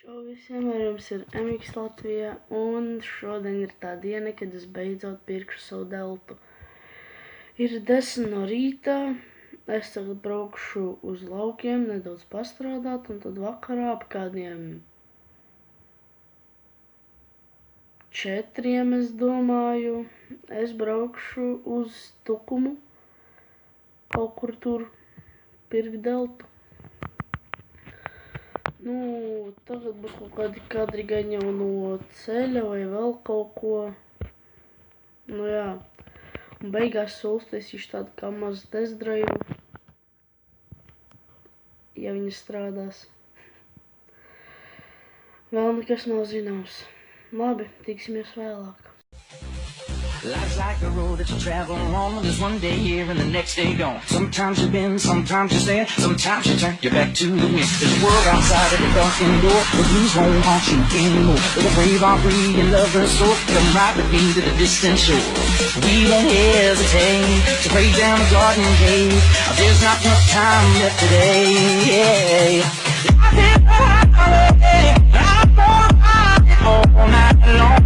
Čau visiem, ar jums ir MX Latvija, un šodien ir tā diena, kad es beidzot pirkšu savu deltu. Ir 10 no rīta, es tagad braukšu uz laukiem, nedaudz pastrādāt, un tad vakarā ap kādiem 4, es domāju, es braukšu uz Tukumu, kaut kur tur pirkt deltu. Tagad būs kaut kādi kadri gan jau no ceļa vai vēl kaut ko. Un beigās uztaisīšu tādu kā mazu test drive, ja viņa strādās. Vēl nekas nav zināms. Labi, tiksimies vēlāk. Life's like a road that you travel on. There's one day here and the next day gone. Sometimes you bend, sometimes you stand, sometimes you turn your back to the wind. There's a world outside of the darkened door, the blues won't haunt you anymore. With a brave heart, free and love and soul, come right with me to the distant shore. We won't hesitate to break down the garden gate. There's not much time left today. Yeah. I'm gonna ride it all night long.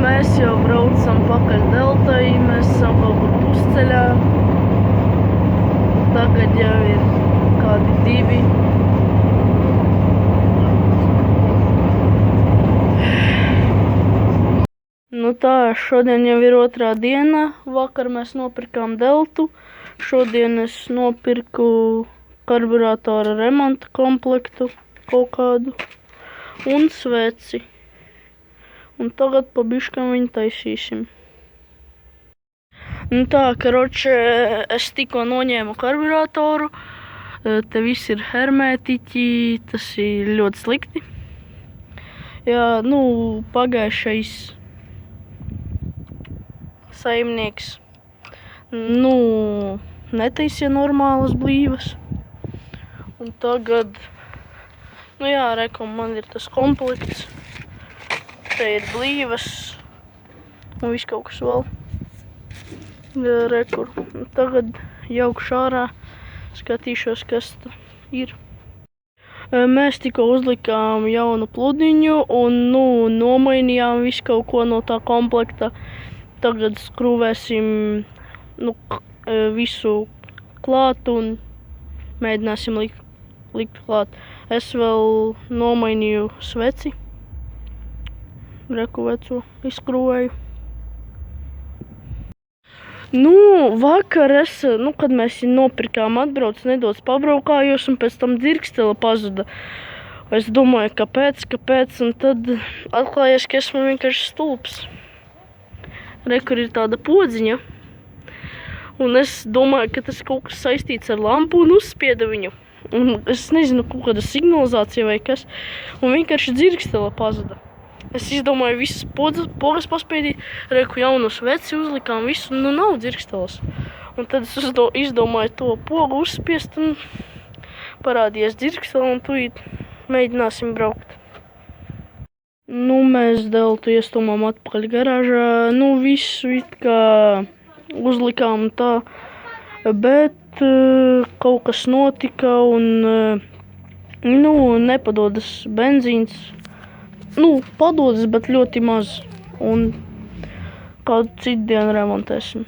Mēs jau braucam pakaļ deltai, mēs esam kaut kur pusceļā. Tagad jau ir kādi 2. Tā, šodien jau ir 2. diena. Vakar mēs nopirkām deltu. Šodien es nopirku karburatora remonta komplektu kaut kādu un sveci. Un tagad pa biškam viņu taisīsim. Es tikko noņēmu karburatoru. Te viss ir hermētiķi, tas ir ļoti slikti. Jā, pagājušais saimnieks, netaisīja normālas blīvas. Un tagad, man ir tas komplekts. Te ir blīvas un viss kaut kas vēl. Tagad jaukšu ārā, skatīšos, kas tur ir. Mēs tikko uzlikām jaunu pludiņu un nomainījām visu kaut ko no tā komplekta. Tagad skrūvēsim visu klāt un mēģināsim likt klāt. Es vēl nomainīju sveci. Reku veco izskrūvēju. Vakar kad mēs viņu nopirkām, atbraucu nedaudz pabraukājos un pēc tam dzirkstele pazuda. Es domāju, kāpēc, un tad atklājās, ka esmu vienkārši stulbs. Rekur ir tāda podziņa, un es domāju, ka tas kaut kas saistīts ar lampu un uzspieda viņu. Un es nezinu, kaut kāda signalizācija vai kas, un vienkārši dzirkstele pazuda. Es izdomāju visas pogas paspēdīt, reku jaunu sveci uzlikām, visu, nav dzirksteles. Un tad es izdomāju to pogu uzspiest un parādījās dzirkstele un tūlīt mēģināsim braukt. Mēs deltu iestūmām atpakaļ garāžā, visu it kā uzlikām tā, bet kaut kas notika un, nepadodas benzīns. Padodas, bet ļoti maz. Un kādu citu dienu remontēsim.